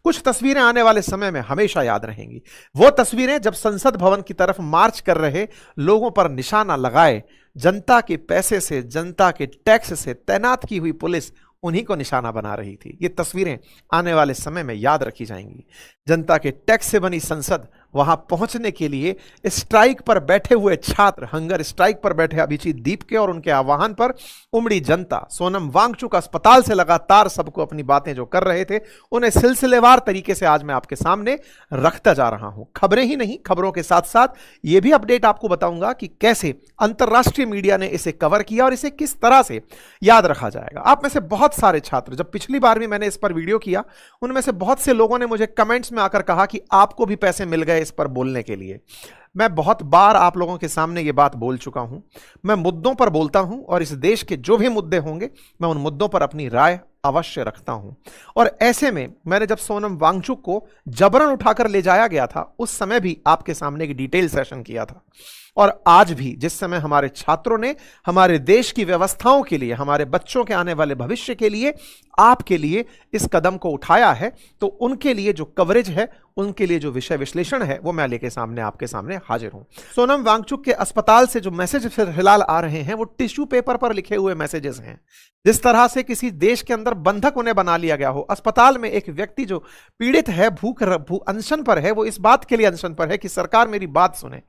कुछ तस्वीरें आने वाले समय में हमेशा याद रहेंगी। वो तस्वीरें जब संसद भवन की तरफ मार्च कर रहे लोगों पर निशाना लगाए, जनता के पैसे से, जनता के टैक्स से तैनात की हुई पुलिस उन्हीं को निशाना बना रही थी। ये तस्वीरें आने वाले समय में याद रखी जाएंगी। जनता के टैक्स से बनी संसद, वहां पहुंचने के लिए स्ट्राइक पर बैठे हुए छात्र, हंगर स्ट्राइक पर बैठे अभिजीत दीप के और उनके आह्वान पर उमड़ी जनता, सोनम वांगचुक अस्पताल से लगातार सबको अपनी बातें जो कर रहे थे, उन्हें सिलसिलेवार तरीके से आज मैं आपके सामने रखता जा रहा हूं। खबरें ही नहीं, खबरों के साथ साथ यह भी अपडेट आपको बताऊंगा कि कैसे अंतरराष्ट्रीय मीडिया ने इसे कवर किया और इसे किस तरह से याद रखा जाएगा। आप में से बहुत सारे छात्र, जब पिछली बार भी मैंने इस पर वीडियो किया, उनमें से बहुत से लोगों ने मुझे कमेंट्स में आकर कहा कि आपको भी पैसे मिल गए इस पर बोलने के लिए। मैं बहुत बार आप लोगों के सामने ये बात बोल चुका हूं। मैं मुद्दों पर बोलता हूं और इस देश के जो भी मुद्दे होंगे मैं उन मुद्दों पर अपनी राय अवश्य रखता हूं। और ऐसे में मैंने जब सोनम वांगचुक को जबरन उठाकर ले जाया गया था, उस समय भी आपके सामने एक डिटेल सेशन किया था। और आज भी जिस समय हमारे छात्रों ने हमारे देश की व्यवस्थाओं के लिए, हमारे बच्चों के आने वाले भविष्य के लिए, आपके लिए इस कदम को उठाया है, तो उनके लिए जो कवरेज है, उनके लिए जो विषय विश्लेषण है, वो मैं लेके सामने आपके सामने हाजिर हूं। सोनम वांगचुक के अस्पताल से जो मैसेज फिलहाल आ रहे हैं वो टिश्यू पेपर पर लिखे हुए मैसेजेस हैं। जिस तरह से किसी देश के अंदर बंधक उन्हें बना लिया गया हो। अस्पताल में एक व्यक्ति जो पीड़ित है, भूख अनशन पर है, वो इस बात के लिए अनशन पर है कि सरकार मेरी बात सुने।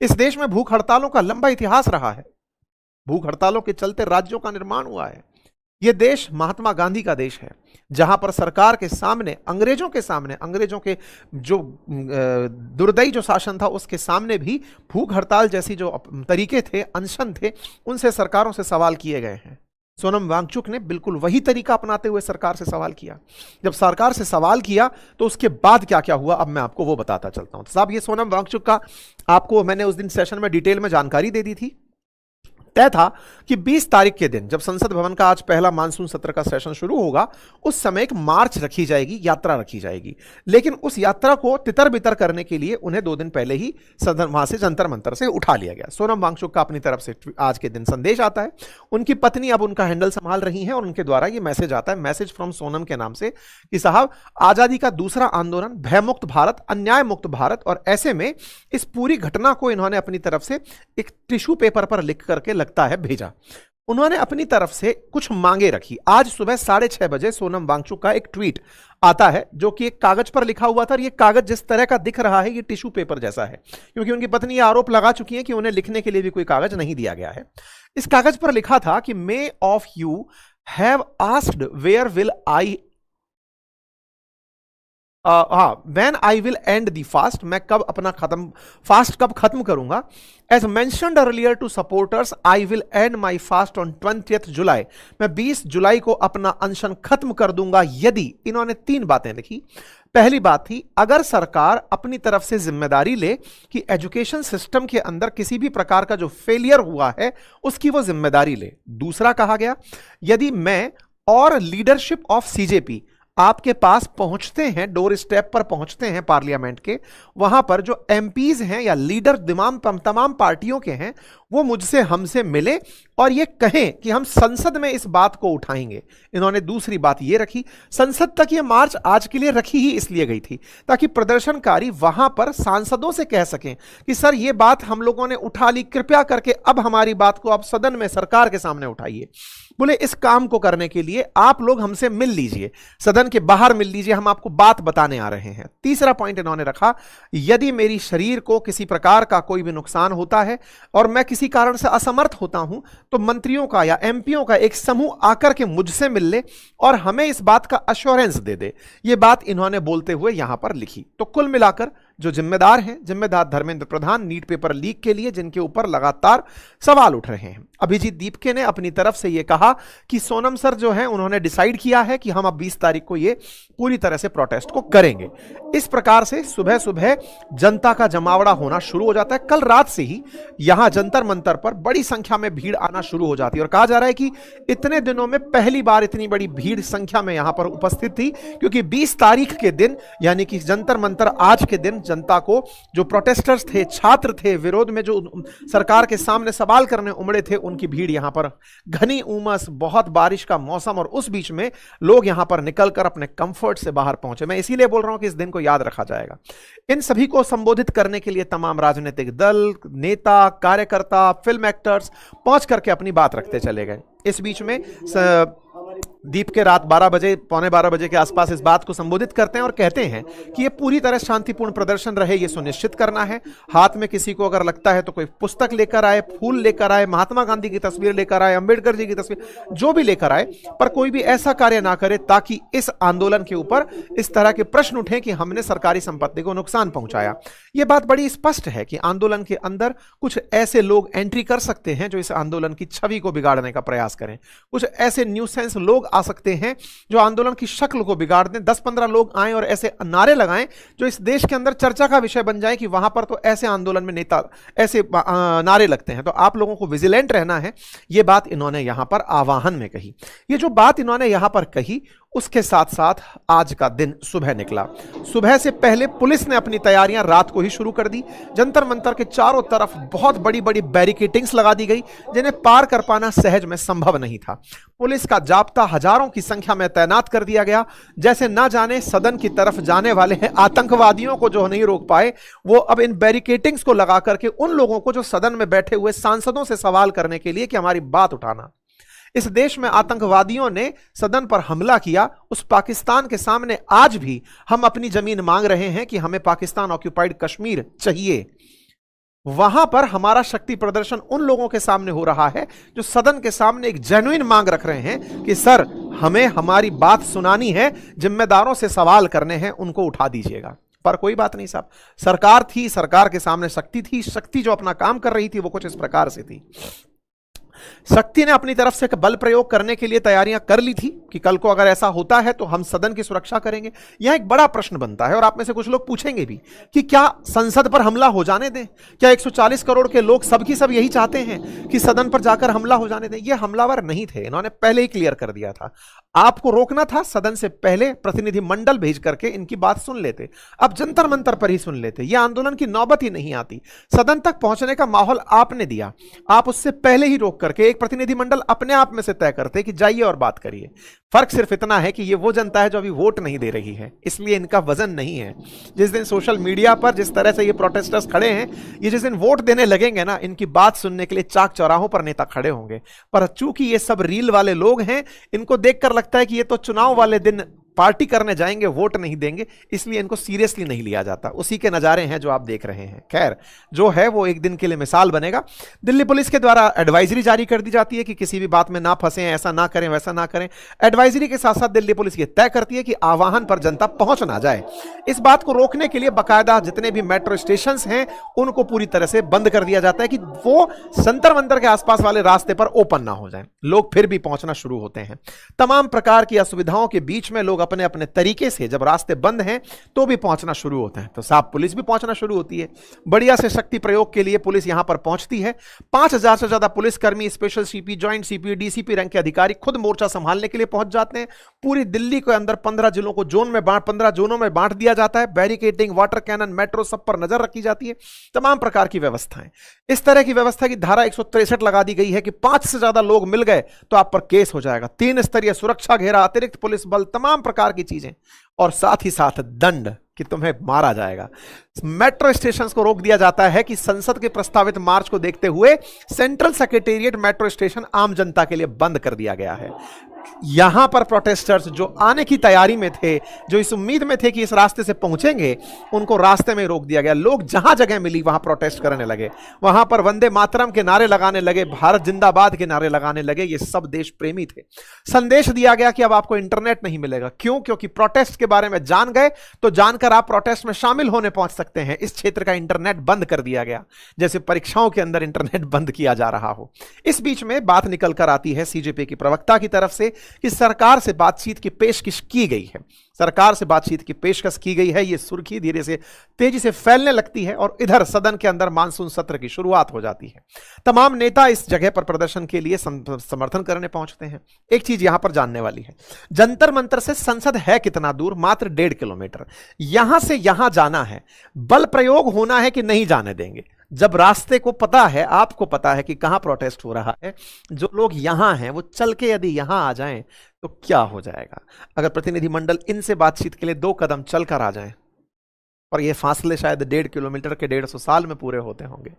इस देश में भूख हड़तालों का लंबा इतिहास रहा है। भूख हड़तालों के चलते राज्यों का निर्माण हुआ है। यह देश महात्मा गांधी का देश है, जहां पर सरकार के सामने, अंग्रेजों के सामने, अंग्रेजों के जो दुर्दयी जो शासन था उसके सामने भी भूख हड़ताल जैसी जो तरीके थे, अनशन थे, उनसे सरकारों से सवाल किए गए हैं। सोनम वांगचुक ने बिल्कुल वही तरीका अपनाते हुए सरकार से सवाल किया। जब सरकार से सवाल किया तो उसके बाद क्या क्या हुआ, अब मैं आपको वो बताता चलता हूं। तो साहब, ये सोनम वांगचुक का आपको मैंने उस दिन सेशन में डिटेल में जानकारी दे दी थी। तय था कि 20 तारीख के दिन, जब संसद भवन का आज पहला मानसून सत्र का सेशन शुरू होगा, उस समय एक मार्च रखी जाएगी, यात्रा रखी जाएगी। लेकिन उस यात्रा को तितर बितर करने के लिए उन्हें 2 दिन पहले ही सदन वहां से जंतर मंतर से उठा लिया गया। सोनम वांगचुक का अपनी तरफ से आज के दिन संदेश आता है। उनकी पत्नी अब उनका हैंडल संभाल रही हैं और उनके द्वारा यह मैसेज आता है, मैसेज फ्रॉम सोनम के नाम से, कि साहब, आजादी का दूसरा आंदोलन, भयमुक्त भारत, अन्याय मुक्त भारत। और ऐसे में इस पूरी घटना को इन्होंने अपनी तरफ से एक टिश्यू पेपर पर लिख करके लगता है भेजा। उन्होंने अपनी तरफ से कुछ मांगे रखी। आज सुबह 6:30 बजे सोनम वांगचुक का एक ट्वीट आता है, जो कि एक कागज पर लिखा हुआ था। और ये कागज जिस तरह का दिख रहा है, ये टिश्यू पेपर जैसा है, क्योंकि उनकी पत्नी ये आरोप लगा चुकी है कि उन्हें लिखने के लिए भी कोई कागज नहीं दिया गया है। इस कागज पर लिखा था कि may of you have asked where will I when I will end the fast, मैं कब अपना फास्ट कब खत्म करूंगा। As mentioned earlier to supporters, I will end my fast on 20th July, मैं 20 जुलाई को अपना अनशन खत्म कर दूंगा यदि, इन्होंने 3 बातें लिखी। पहली बात थी, अगर सरकार अपनी तरफ से जिम्मेदारी ले कि एजुकेशन सिस्टम के अंदर किसी भी प्रकार का जो फेलियर हुआ है उसकी वो जिम्मेदारी ले। दूसरा कहा गया, यदि मैं और लीडरशिप ऑफ सीजेपी आपके पास पहुंचते हैं, डोर स्टेप पर पहुंचते हैं पार्लियामेंट के, वहां पर जो एमपीज हैं या लीडर तमाम पार्टियों के हैं, वो मुझसे, हमसे मिले और ये कहें कि हम संसद में इस बात को उठाएंगे। इन्होंने दूसरी बात ये रखी, संसद तक ये मार्च आज के लिए रखी ही इसलिए गई थी ताकि प्रदर्शनकारी वहां पर सांसदों से कह सकें कि सर ये बात हम लोगों ने उठा ली, कृपया करके अब हमारी बात को आप सदन में सरकार के सामने उठाइए। बोले इस काम को करने के लिए आप लोग हमसे मिल लीजिए, सदन के बाहर मिल लीजिए, हम आपको बात बताने आ रहे हैं। तीसरा पॉइंट इन्होंने रखा, यदि मेरी शरीर को किसी प्रकार का कोई भी नुकसान होता है और मैं किसी कारण से असमर्थ होता हूं, तो मंत्रियों का या एमपीओं का एक समूह आकर के मुझसे मिल ले और हमें इस बात का अश्योरेंस दे दे। यह बात इन्होंने बोलते हुए यहां पर लिखी। तो कुल मिलाकर जो जिम्मेदार हैं, जिम्मेदार Dharmendra Pradhan, NEET paper leak के लिए जिनके ऊपर लगातार सवाल उठ रहे हैं। अभिजीत दीपके ने अपनी तरफ से यह कहा कि सोनम सर जो हैं उन्होंने डिसाइड किया है कि हम अब 20 तारीख को ये पूरी तरह से प्रोटेस्ट को करेंगे। इस प्रकार से सुबह सुबह जनता का जमावड़ा होना शुरू हो जाता है। कल रात से ही यहां जंतर मंतर पर बड़ी संख्या में भीड़ आना शुरू हो जाती है और कहा जा रहा है कि इतने दिनों में पहली बार इतनी बड़ी भीड़ संख्या में यहां पर उपस्थित थी, क्योंकि 20 तारीख के दिन यानी कि जंतर मंतर आज के दिन जनता को, जो प्रोटेस्टर्स थे, छात्र थे, विरोध में जो सरकार के सामने सवाल करने उमड़े थे, उनकी भीड़ यहां पर घनी उमस, बहुत बारिश का मौसम, और उस बीच में लोग यहां पर निकलकर अपने कंफर्ट से बाहर पहुंचे। मैं इसीलिए बोल रहा हूं कि इस दिन को याद रखा जाएगा। इन सभी को संबोधित करने के लिए तमाम राजनीतिक दल, नेता, कार्यकर्ता, फिल्म एक्टर्स पहुंच करके अपनी बात रखते चले गए। इस बीच में दीप के रात 12 बजे, पौने 12 बजे के आसपास इस बात को संबोधित करते हैं और कहते हैं कि ये पूरी तरह शांतिपूर्ण प्रदर्शन रहे, ये सुनिश्चित करना है। हाथ में किसी को अगर लगता है तो कोई पुस्तक लेकर आए, फूल लेकर आए, महात्मा गांधी की तस्वीर लेकर आए, अंबेडकर जी की तस्वीर, जो भी लेकर आए, पर कोई भी ऐसा कार्य ना करे ताकि इस आंदोलन के ऊपर इस तरह के प्रश्न उठे कि हमने सरकारी संपत्ति को नुकसान पहुंचाया। यह बात बड़ी स्पष्ट है कि आंदोलन के अंदर कुछ ऐसे लोग एंट्री कर सकते हैं जो इस आंदोलन की छवि को बिगाड़ने का प्रयास करें। कुछ ऐसे न्यूसेंस लोग आ सकते हैं जो आंदोलन की शक्ल को बिगाड़ दें। 10-15 लोग आए और ऐसे नारे लगाएं जो इस देश के अंदर चर्चा का विषय बन जाए कि वहां पर तो ऐसे आंदोलन में नेता ऐसे नारे लगते हैं। तो आप लोगों को विजिलेंट रहना है। यह बात इन्होंने यहां पर आह्वान में कही। ये जो बात इन्होंने यहां पर कही, उसके साथ साथ आज का दिन सुबह निकला। सुबह से पहले पुलिस ने अपनी तैयारियां रात को ही शुरू कर दी। जंतर मंतर के चारों तरफ बहुत बड़ी बड़ी बैरिकेडिंग्स लगा दी गई, जिन्हें पार कर पाना सहज में संभव नहीं था। पुलिस का जाब्ता हजारों की संख्या में तैनात कर दिया गया, जैसे ना जाने सदन की तरफ जाने वाले हैं आतंकवादियों को जो नहीं रोक पाए, वो अब इन बैरिकेडिंग्स को लगा करके उन लोगों को जो सदन में बैठे हुए सांसदों से सवाल करने के लिए कि हमारी बात उठाना। इस देश में आतंकवादियों ने सदन पर हमला किया, उस पाकिस्तान के सामने आज भी हम अपनी जमीन मांग रहे हैं कि हमें पाकिस्तान ऑक्यूपाइड कश्मीर चाहिए। वहां पर हमारा शक्ति प्रदर्शन उन लोगों के सामने हो रहा है जो सदन के सामने एक जेन्युइन मांग रख रहे हैं कि सर, हमें हमारी बात सुनानी है, जिम्मेदारों से सवाल करने हैं, उनको उठा दीजिएगा। पर कोई बात नहीं साहब, सरकार थी, सरकार के सामने शक्ति थी। शक्ति जो अपना काम कर रही थी वो कुछ इस प्रकार से थी। शक्ति ने अपनी तरफ से बल प्रयोग करने के लिए तैयारियां कर ली थी कि कल को अगर ऐसा होता है तो हम सदन की सुरक्षा करेंगे। यह एक बड़ा प्रश्न बनता है और आप में से कुछ लोग पूछेंगे भी कि क्या संसद पर हमला हो जाने दें? क्या 140 करोड़ के लोग सबकी सब यही चाहते हैं कि सदन पर जाकर हमला हो जाने दें? ये हमलावर नहीं थे, इन्होंने पहले ही क्लियर कर दिया था। आपको रोकना था, सदन से पहले प्रतिनिधि मंडल भेज करके इनकी बात सुन लेते, अब जंतर मंतर पर ही सुन लेते, यह आंदोलन की नौबत ही नहीं आती। सदन तक पहुंचने का माहौल आपने दिया, आप उससे पहले ही रोक करके एक प्रतिनिधिमंडल अपने आप में से तय करते कि जाइए और बात करिए। फर्क सिर्फ इतना है कि ये वो जनता है जो अभी वोट नहीं दे रही है, इसलिए इनका वजन नहीं है। जिस दिन सोशल मीडिया पर जिस तरह से ये प्रोटेस्टर्स खड़े हैं, ये जिस दिन वोट देने लगेंगे ना, इनकी बात सुनने के लिए चाक चौराहों पर नेता खड़े होंगे। पर चूंकि ये सब रील वाले लोग हैं, इनको देखकर लगता है कि ये तो चुनाव वाले दिन पार्टी करने जाएंगे, वोट नहीं देंगे, इसलिए इनको सीरियसली नहीं लिया जाता। उसी के नजारे हैं जो आप देख रहे हैं। खैर, जो है वो एक दिन के लिए मिसाल बनेगा। दिल्ली पुलिस के द्वारा एडवाइजरी जारी कर दी जाती है कि किसी भी बात में ना फंसे, ऐसा ना करें, वैसा ना करें। एडवाइजरी के साथ साथ दिल्ली पुलिस ये तय करती है कि आह्वान पर जनता पहुंच ना जाए। इस बात को रोकने के लिए बाकायदा जितने भी मेट्रो स्टेशन हैं उनको पूरी तरह से बंद कर दिया जाता है कि वो जंतर मंतर के आसपास वाले रास्ते पर ओपन ना हो जाए। लोग फिर भी पहुंचना शुरू होते हैं। तमाम प्रकार की असुविधाओं के बीच में लोग अपने अपने तरीके से, जब रास्ते बंद हैं तो भी पहुंचना शुरू होते हैं। तो साहब, पुलिस भी पहुंचना शुरू होती है। बढ़िया से शक्ति प्रयोग के लिए पुलिस यहां पर पहुंचती है। 5000 से ज्यादा पुलिसकर्मी, special CP, joint CP, DCP rank के अधिकारी खुद मोर्चा संभालने के लिए पहुंच जाते हैं। पूरी दिल्ली के अंदर 15 जिलों को 15 जोनों में बांट दिया जाता है। बैरिकेडिंग, वाटर कैनन, मेट्रो, सब पर नजर रखी जाती है। तमाम प्रकार की व्यवस्थाएं। इस तरह की व्यवस्था की धारा 163 लगा दी गई है कि 5 से ज्यादा लोग मिल गए तो आप पर केस हो जाएगा। 3 स्तरीय सुरक्षा घेरा, अतिरिक्त पुलिस बल, तमाम प्रकार की चीजें, और साथ ही साथ दंड कि तुम्हें मारा जाएगा। मेट्रो स्टेशन को रोक दिया जाता है कि संसद के प्रस्तावित मार्च को देखते हुए सेंट्रल सेक्रेटेरिएट मेट्रो स्टेशन आम जनता के लिए बंद कर दिया गया है। यहां पर प्रोटेस्टर्स जो आने की तैयारी में थे, जो इस उम्मीद में थे कि इस रास्ते से पहुंचेंगे, उनको रास्ते में रोक दिया गया। लोग जहां जगह मिली वहां प्रोटेस्ट करने लगे। वहां पर वंदे मातरम के नारे लगाने लगे, भारत जिंदाबाद के नारे लगाने लगे। ये सब देश प्रेमी थे। संदेश दिया गया कि अब आपको इंटरनेट नहीं मिलेगा। क्यों? क्योंकि प्रोटेस्ट के बारे में जान गए तो जानकर आप प्रोटेस्ट में शामिल होने पहुंच सकते हैं। इस क्षेत्र का इंटरनेट बंद कर दिया गया, जैसे परीक्षाओं के अंदर इंटरनेट बंद किया जा रहा हो। इस बीच में बात निकल कर आती है सीजेपी की प्रवक्ता की तरफ से कि सरकार से बातचीत की पेशकश की गई है, सरकार से बातचीत की पेशकश की गई है। ये सुर्खी धीरे से तेजी से फैलने लगती है और इधर सदन के अंदर मानसून सत्र की शुरुआत हो जाती है। तमाम नेता इस जगह पर प्रदर्शन के लिए समर्थन करने पहुंचते हैं। एक चीज यहां पर जानने वाली है, जंतर मंतर से संसद है कितना दूर? मात्र 1.5 किलोमीटर। यहां से यहां जाना है, बल प्रयोग होना है कि नहीं जाने देंगे। जब रास्ते को पता है, आपको पता है कि कहां प्रोटेस्ट हो रहा है, जो लोग यहां हैं वो चल के यदि यहां आ जाएं तो क्या हो जाएगा? अगर प्रतिनिधिमंडल इनसे बातचीत के लिए 2 कदम चलकर आ जाएं, और ये फासले शायद 1.5 किलोमीटर के 150 साल में पूरे होते होंगे।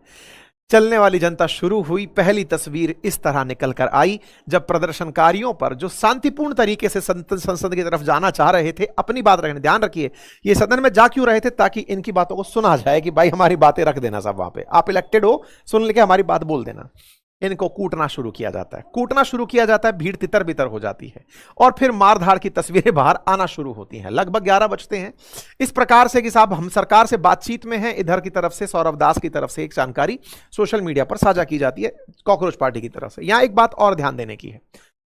चलने वाली जनता शुरू हुई। पहली तस्वीर इस तरह निकल कर आई जब प्रदर्शनकारियों पर, जो शांतिपूर्ण तरीके से संसद की तरफ जाना चाह रहे थे, अपनी बात रखने, ध्यान रखिए ये सदन में जा क्यों रहे थे? ताकि इनकी बातों को सुना जाए कि भाई हमारी बातें रख देना सब वहां पे, आप इलेक्टेड हो, सुन लेके हमारी बात बोल देना। इनको कूटना शुरू किया जाता है, कूटना शुरू किया जाता है, भीड़ तितर बितर हो जाती है और फिर मारधाड़ की तस्वीरें बाहर आना शुरू होती हैं। लगभग 11 बजते हैं। इस प्रकार से कि साहब हम सरकार से बातचीत में हैं, इधर की तरफ से सौरभ दास की तरफ से एक जानकारी सोशल मीडिया पर साझा की जाती है कॉकरोच पार्टी की तरफ से। यहां एक बात और ध्यान देने की है,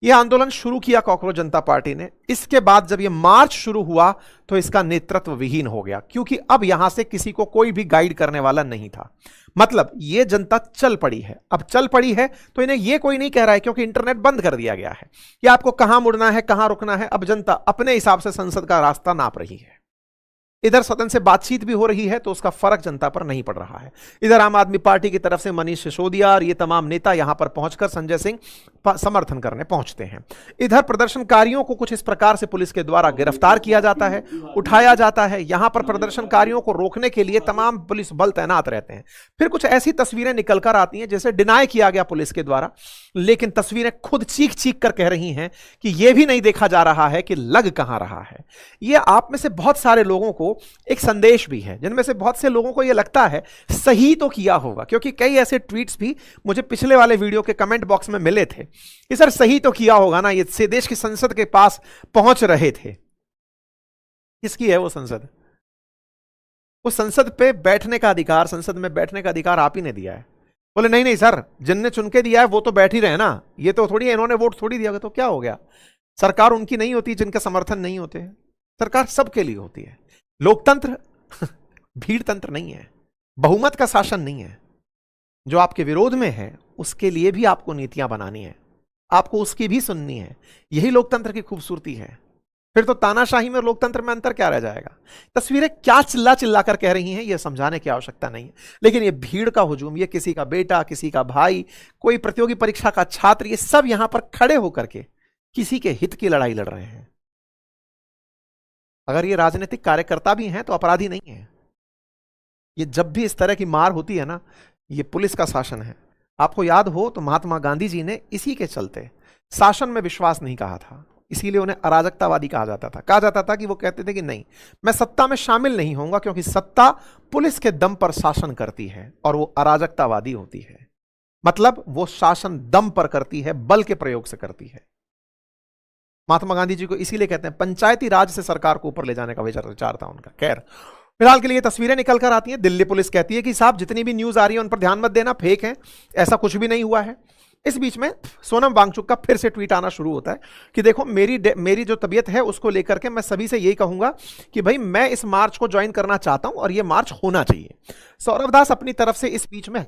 यह आंदोलन शुरू किया कॉकरोच जनता पार्टी ने। इसके बाद जब यह मार्च शुरू हुआ तो इसका नेतृत्व विहीन हो गया, क्योंकि अब यहां से किसी को कोई भी गाइड करने वाला नहीं था। मतलब यह जनता चल पड़ी है। अब चल पड़ी है तो इन्हें यह कोई नहीं कह रहा है, क्योंकि इंटरनेट बंद कर दिया गया है, कि आपको कहां मुड़ना है, कहां रुकना है। अब जनता अपने हिसाब से संसद का रास्ता नाप रही है। इधर सदन से बातचीत भी हो रही है तो उसका फर्क जनता पर नहीं पड़ रहा है। इधर आम आदमी पार्टी की तरफ से मनीष सिसोदिया और ये तमाम नेता यहां पर पहुंचकर संजय सिंह समर्थन करने पहुंचते हैं। इधर प्रदर्शनकारियों को कुछ इस प्रकार से पुलिस के द्वारा गिरफ्तार किया जाता है, उठाया जाता है। यहां पर प्रदर्शनकारियों को रोकने के लिए तमाम पुलिस बल तैनात रहते हैं। फिर कुछ ऐसी तस्वीरें निकलकर आती हैं जैसे डिनाई किया गया पुलिस के द्वारा, लेकिन तस्वीरें खुद चीख चीख कर कह रही हैं कि यह भी नहीं देखा जा रहा है कि लग कहां रहा है। यह आप में से बहुत सारे लोगों को एक संदेश भी है, जिनमें से बहुत से लोगों को यह लगता है सही तो किया होगा, क्योंकि कई ऐसे ट्वीट्स भी मुझे पिछले वाले वीडियो के कमेंट बॉक्स में मिले थे कि सर सही तो किया होगा ना, ये देश की संसद के पास पहुंच रहे थे। किसकी है वो संसद? उस संसद पे बैठने का अधिकार, संसद में बैठने का अधिकार आप ही ने दिया है। बोले नहीं नहीं सर, जिनने चुन के दिया है वो तो बैठ ही रहे ना, ये तो थोड़ी इन्होंने वोट थोड़ी दिया, तो क्या हो गया? सरकार उनकी नहीं होती जिनका समर्थन नहीं होते। सरकार सबके लिए होती है। लोकतंत्र भीड़ तंत्र नहीं है, बहुमत का शासन नहीं है। जो आपके विरोध में है उसके लिए भी आपको नीतियां बनानी है, आपको उसकी भी सुननी है। यही लोकतंत्र की खूबसूरती है। फिर तो तानाशाही में लोकतंत्र में अंतर क्या रह जाएगा? तस्वीरें क्या चिल्ला चिल्ला कर कह रही हैं यह समझाने की आवश्यकता नहीं है, लेकिन यह भीड़ का हुजूम, यह किसी का बेटा, किसी का भाई, कोई प्रतियोगी परीक्षा का छात्र, ये सब यहां पर खड़े होकर के किसी के हित की लड़ाई लड़ रहे हैं। अगर ये राजनीतिक कार्यकर्ता भी हैं तो अपराधी नहीं है। ये जब भी इस तरह की मार होती है ना, ये पुलिस का शासन है। आपको याद हो तो महात्मा गांधी जी ने इसी के चलते शासन में विश्वास नहीं कहा था, इसीलिए उन्हें अराजकतावादी कहा जाता था। कहा जाता था कि वो कहते थे कि नहीं, मैं सत्ता में शामिल नहीं होऊंगा, क्योंकि सत्ता पुलिस के दम पर शासन करती है और वो अराजकतावादी होती है। मतलब वो शासन दम पर करती है, बल के प्रयोग से करती है। महात्मा गांधी जी को इसीलिए कहते हैं पंचायती राज से सरकार को ऊपर ले जाने का विचार था उनका। खैर, फिलहाल के लिए तस्वीरें निकल कर आती हैं। दिल्ली पुलिस कहती है कि साहब जितनी भी न्यूज आ रही है उन पर ध्यान मत देना, फेक है, ऐसा कुछ भी नहीं हुआ है। इस बीच में सोनम वांगचुक का फिर से ट्वीट आना शुरू होता है कि देखो मेरी जो तबीयत है उसको लेकर के मैं सभी से यही कहूंगा कि भाई मैं इस मार्च को ज्वाइन करना चाहता हूं और यह मार्च होना चाहिए। सौरभ दास अपनी तरफ से इस बीच में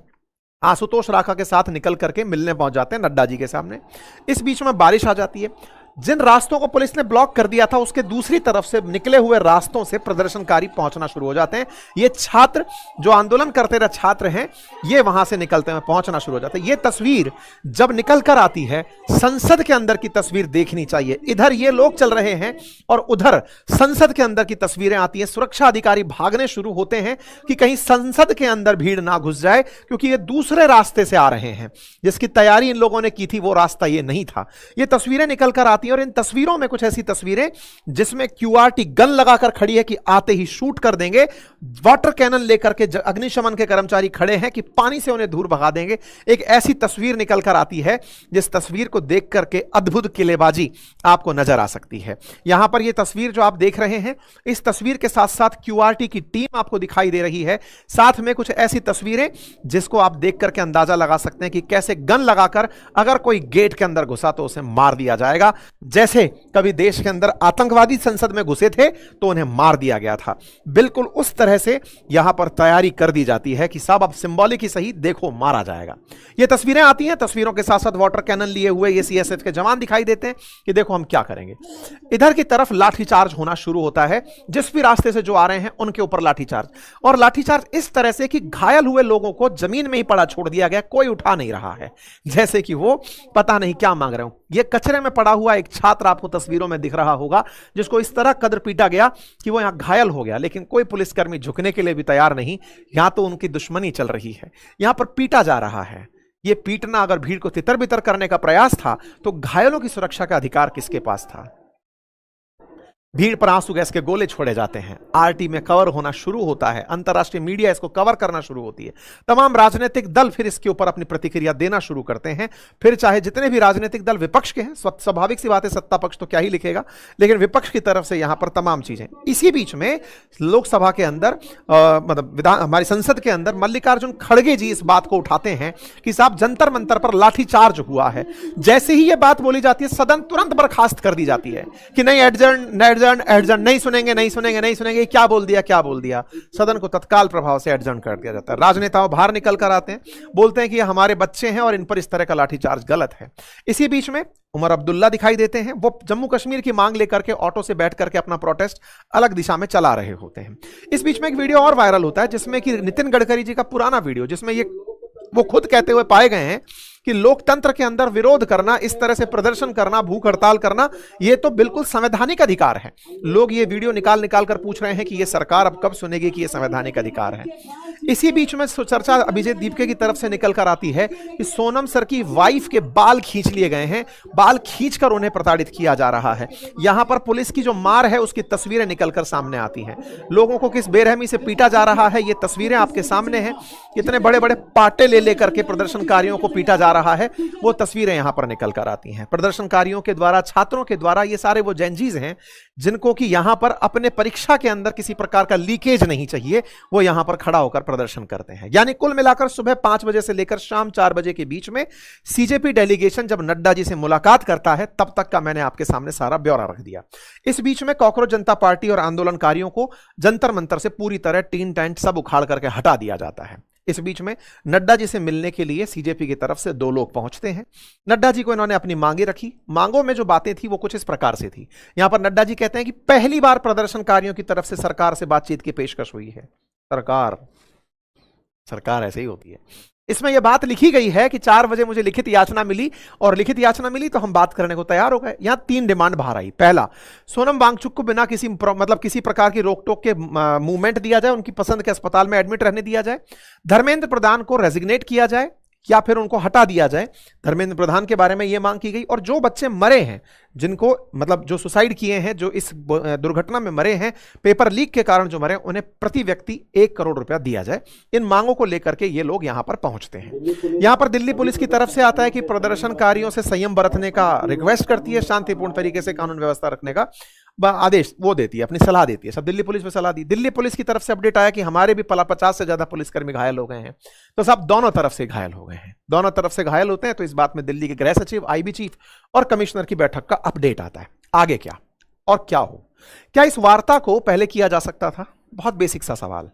आशुतोष राखा के साथ निकल करके मिलने पहुंच जाते हैं नड्डा जी के सामने। इस बीच में बारिश आ जाती है। जिन रास्तों को पुलिस ने ब्लॉक कर दिया था उसके दूसरी तरफ से निकले हुए रास्तों से प्रदर्शनकारी पहुंचना शुरू हो जाते हैं। ये छात्र जो आंदोलन करते रहे छात्र हैं, ये वहां से निकलते हुए पहुंचना शुरू हो जाते हैं। ये तस्वीर जब निकल कर आती है, संसद के अंदर की तस्वीर देखनी चाहिए। इधर ये लोग चल रहे हैं और उधर संसद के अंदर की तस्वीरें आती हैं। सुरक्षा अधिकारी भागने शुरू होते हैं कि कहीं संसद के अंदर भीड़ ना घुस जाए, क्योंकि ये दूसरे रास्ते से आ रहे हैं। जिसकी तैयारी इन लोगों ने की थी वो रास्ता ये नहीं था। ये तस्वीरें निकल कर आती हैं और इन तस्वीरों में कुछ ऐसी तस्वीरें जिसमें क्यूआरटी गन लगाकर खड़ी है कि आते ही शूट कर देंगे, वाटर कैनन लेकर के अग्निशमन के कर्मचारी खड़े हैं कि पानी से उन्हें दूर भगा देंगे। एक ऐसी तस्वीर निकल कर आती है जिस तस्वीर को देख करके अद्भुत किलेबाजी आपको नजर आ सकती है। यहां पर यह तस्वीर जो आप देख रहे हैं, इस तस्वीर के साथ साथ क्यूआरटी की टीम आपको दिखाई दे रही है। साथ में कुछ ऐसी तस्वीरें जिसको आप देख करके अंदाजा लगा सकते हैं कि कैसे गन लगाकर अगर कोई गेट के अंदर घुसा तो उसे मार दिया जाएगा। जैसे कभी देश के अंदर आतंकवादी संसद में घुसे थे तो उन्हें मार दिया गया था, बिल्कुल उस तरह से यहां पर तैयारी कर दी जाती है कि साहब अब सिंबॉलिक ही सही, देखो मारा जाएगा। ये तस्वीरें आती हैं, तस्वीरों के साथ साथ वाटर कैनन लिए हुए ये सीएसएफ के जवान दिखाई देते हैं कि देखो हम क्या करेंगे। इधर की तरफ लाठीचार्ज होना शुरू होता है, जिस भी रास्ते से जो आ रहे हैं उनके ऊपर लाठीचार्ज, और लाठीचार्ज इस तरह से कि घायल हुए लोगों को जमीन में ही पड़ा छोड़ दिया गया, कोई उठा नहीं रहा है, जैसे कि वो पता नहीं क्या मांग रहे हो। ये कचरे में पड़ा हुआ एक छात्र आपको तस्वीरों में दिख रहा होगा, जिसको इस तरह कदर पीटा गया कि वो यहां घायल हो गया, लेकिन कोई पुलिसकर्मी झुकने के लिए भी तैयार नहीं। यहां तो उनकी दुश्मनी चल रही है, यहां पर पीटा जा रहा है। ये पीटना अगर भीड़ को तितर बितर करने का प्रयास था तो घायलों की सुरक्षा का अधिकार किसके पास था? भीड़ पर आंसू गैस के गोले छोड़े जाते हैं, आरटी में कवर होना शुरू होता है, अंतर्राष्ट्रीय मीडिया इसको कवर करना शुरू होती है, तमाम राजनीतिक दल फिर इसके ऊपर अपनी प्रतिक्रिया देना शुरू करते हैं। फिर चाहे जितने भी राजनीतिक दल विपक्ष के हैं, स्वाभाविक सी बात है सत्ता पक्ष तो क्या ही लिखेगा, लेकिन विपक्ष की तरफ से यहां पर तमाम चीजें। इसी बीच में लोकसभा के अंदर मतलब हमारी संसद के अंदर मल्लिकार्जुन खड़गे जी इस बात को उठाते हैं कि साहब जंतर मंतर पर लाठीचार्ज हुआ है। जैसे ही यह बात बोली जाती है सदन तुरंत बर्खास्त कर दी जाती है कि नहीं एडजर्न नहीं सुनेंगे, क्या बोल दिया। सदन को तत्काल प्रभाव से एडजर्न कर दिया जाता है। राजनेताओं बाहर निकल कर आते हैं, बोलते हैं कि ये हमारे बच्चे हैं और इन पर इस तरह का लाठीचार्ज गलत है। इसी बीच में उमर अब्दुल्ला दिखाई देते हैं, वो जम्मू कश्मीर की मांग लेकर के ऑटो से बैठ करके अपना प्रोटेस्ट अलग दिशा में चला रहे होते हैं। इस बीच में एक वीडियो और वायरल होता है जिसमें कि नितिन गडकरी जी का पुराना वीडियो, जिसमें ये वो खुद कहते हुए पाए गए हैं कि लोकतंत्र के अंदर विरोध करना, इस तरह से प्रदर्शन करना, भूख हड़ताल करना, यह तो बिल्कुल संवैधानिक अधिकार है। लोग ये वीडियो निकाल कर पूछ रहे हैं कि यह सरकार अब कब सुनेगी कि यह संवैधानिक अधिकार है। इसी बीच में चर्चा अभिजीत दीपके की तरफ से निकल कर आती है कि सोनम सर की वाइफ के बाल खींच लिए गए हैं, बाल खींचकर उन्हें प्रताड़ित किया जा रहा है। यहां पर पुलिस की जो मार है उसकी तस्वीरें निकलकर सामने आती हैं, लोगों को किस बेरहमी से पीटा जा रहा है ये तस्वीरें आपके सामने हैं। कितने बड़े बड़े पाटे ले लेकर के प्रदर्शनकारियों को पीटा जा रहा है, वो तस्वीरें यहां पर निकल कर आती हैं। प्रदर्शनकारियों के द्वारा, छात्रों के द्वारा, ये सारे वो जेनजीज हैं जिनको कि यहां पर अपने परीक्षा के अंदर किसी प्रकार का लीकेज नहीं चाहिए, वो यहां पर खड़ा होकर प्रदर्शन करते हैं। यानी कुल मिलाकर सुबह 5 बजे से लेकर शाम 4 बजे के बीच में सीजेपी डेलीगेशन जब नड्डा जी से मुलाकात करता है तब तक का मैंने आपके सामने सारा ब्यौरा रख दिया। इस बीच में कॉकरोच जनता पार्टी और आंदोलनकारियों को जंतर मंतर से पूरी तरह टीन टेंट सब उखाड़ करके हटा दिया जाता है। इस बीच में नड्डा जी से मिलने के लिए सीजेपी की तरफ से 2 लोग पहुंचते हैं। नड्डा जी को इन्होंने अपनी मांगे रखी, मांगों में जो बातें थी वो कुछ इस प्रकार से थी। यहां पर नड्डा जी कहते हैं कि पहली बार प्रदर्शनकारियों की तरफ से सरकार से बातचीत की पेशकश हुई है। सरकार ऐसे ही होती है। इसमें यह बात लिखी गई है कि 4 बजे मुझे लिखित याचना मिली और लिखित याचना मिली तो हम बात करने को तैयार हो गए। यहां 3 डिमांड बाहर आई। पहला, सोनम वांगचुक को बिना किसी प्रकार की रोक टोक के मूवमेंट दिया जाए, उनकी पसंद के अस्पताल में एडमिट रहने दिया जाए। धर्मेंद्र प्रधान को रेजिग्नेट किया जाए या फिर उनको हटा दिया जाए। धर्मेंद्र प्रधान के बारे में यह मांग की गई। और जो बच्चे मरे हैं, जिनको मतलब जो सुसाइड किए हैं, जो इस दुर्घटना में मरे हैं, पेपर लीक के कारण जो मरे, उन्हें प्रति व्यक्ति 1 करोड़ रुपया दिया जाए। इन मांगों को लेकर के ये लोग यहां पर पहुंचते हैं। यहां पर दिल्ली पुलिस की तरफ से आता है कि प्रदर्शनकारियों से संयम बरतने का रिक्वेस्ट करती है, शांतिपूर्ण तरीके से कानून व्यवस्था रखने का आदेश वो देती है, अपनी सलाह देती है। सब दिल्ली पुलिस में सलाह दी। दिल्ली पुलिस की तरफ से अपडेट आया कि हमारे भी 50 से ज्यादा पुलिसकर्मी घायल हो गए हैं। तो सब दोनों तरफ से घायल हो गए हैं, दोनों तरफ से घायल होते हैं। तो इस बात में दिल्ली के गृह सचिव, आईबी चीफ और कमिश्नर की बैठक का अपडेट आता है। आगे क्या और क्या हो? क्या इस वार्ता को पहले किया जा सकता था? बहुत बेसिक सा सवाल।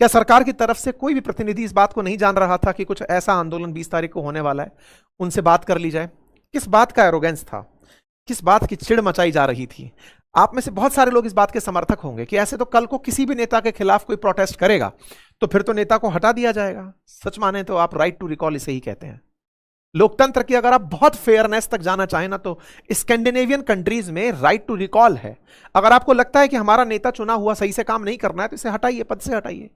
क्या सरकार की तरफ से कोई भी प्रतिनिधि इस बात को नहीं जान रहा था कि कुछ ऐसा आंदोलन 20 तारीख को होने वाला है, उनसे बात कर ली जाए? किस बात का एरोगेंस था, किस बात की चिढ़ मचाई जा रही थी? आप में से बहुत सारे लोग इस बात के समर्थक होंगे कि ऐसे तो कल को किसी भी नेता के खिलाफ कोई प्रोटेस्ट करेगा तो फिर तो नेता को हटा दिया जाएगा। सच माने तो आप राइट टू रिकॉल इसे ही कहते हैं। लोकतंत्र की अगर आप बहुत फेयरनेस तक जाना चाहें ना, तो स्कैंडिनेवियन कंट्रीज में राइट टू रिकॉल है। अगर आपको लगता है कि हमारा नेता चुना हुआ सही से काम नहीं करना है तो इसे हटाइए, पद से हटाइए।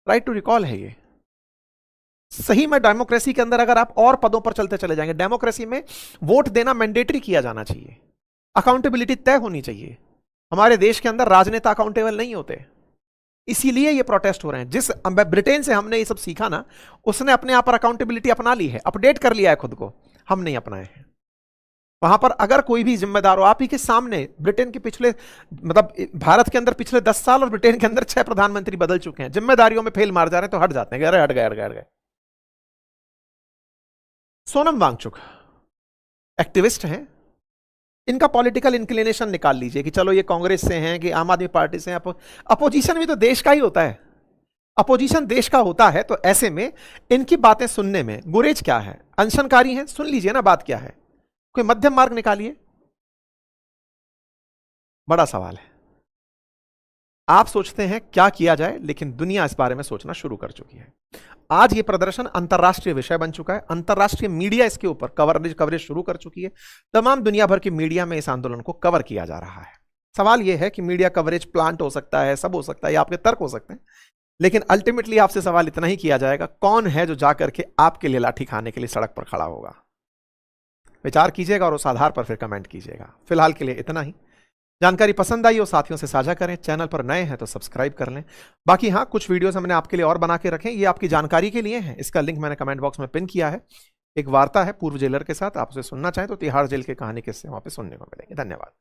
राइट टू रिकॉल है ये। सही में डेमोक्रेसी के अंदर अगर आप और पदों पर चलते चले जाएंगे, डेमोक्रेसी में वोट देना मैंडेटरी किया जाना चाहिए, अकाउंटेबिलिटी तय होनी चाहिए। हमारे देश के अंदर राजनेता अकाउंटेबल नहीं होते, इसीलिए ये प्रोटेस्ट हो रहे हैं। जिस ब्रिटेन से हमने ये सब सीखा ना, उसने अपने आप पर अकाउंटेबिलिटी अपना ली है, अपडेट कर लिया है खुद को, हम नहीं अपनाए हैं। वहां पर अगर कोई भी जिम्मेदार हो, आप ही के सामने ब्रिटेन के पिछले मतलब भारत के अंदर पिछले 10 साल और ब्रिटेन के अंदर 6 प्रधानमंत्री बदल चुके हैं, जिम्मेदारियों में फेल मार जा रहे हैं तो हट जाते हैं, अरे हट गए। सोनम वांगचुक एक्टिविस्ट हैं, इनका पॉलिटिकल इंक्लिनेशन निकाल लीजिए कि चलो ये कांग्रेस से हैं कि आम आदमी पार्टी से हैं। अपोजिशन भी तो देश का ही होता है, अपोजिशन देश का होता है, तो ऐसे में इनकी बातें सुनने में गुरेज क्या है? अनशनकारी है, सुन लीजिए ना बात क्या है, कोई मध्यम मार्ग निकालिए। बड़ा सवाल है। आप सोचते हैं क्या किया जाए, लेकिन दुनिया इस बारे में सोचना शुरू कर चुकी है। आज ये प्रदर्शन अंतरराष्ट्रीय विषय बन चुका है, अंतरराष्ट्रीय मीडिया इसके ऊपर कवरेज शुरू कर चुकी है। तमाम दुनिया भर की मीडिया में इस आंदोलन को कवर किया जा रहा है। सवाल यह है कि मीडिया कवरेज प्लांट हो सकता है, सब हो सकता है, ये आपके तर्क हो सकते हैं, लेकिन अल्टीमेटली आपसे सवाल इतना ही किया जाएगा, कौन है जो जाकर के आपके लिए लाठी खाने के लिए सड़क पर खड़ा होगा? विचार कीजिएगा और उस आधार पर फिर कमेंट कीजिएगा। फिलहाल के लिए इतना ही। जानकारी पसंद आई हो साथियों से साझा करें, चैनल पर नए हैं तो सब्सक्राइब कर लें। बाकी हाँ, कुछ वीडियोस हमने आपके लिए और बना के रखे, ये आपकी जानकारी के लिए हैं। इसका लिंक मैंने कमेंट बॉक्स में पिन किया है। एक वार्ता है पूर्व जेलर के साथ, आप उसे सुनना चाहें तो तिहाड़ जेल की कहानी किस्से वहां पे सुनने को मिलेंगे। धन्यवाद।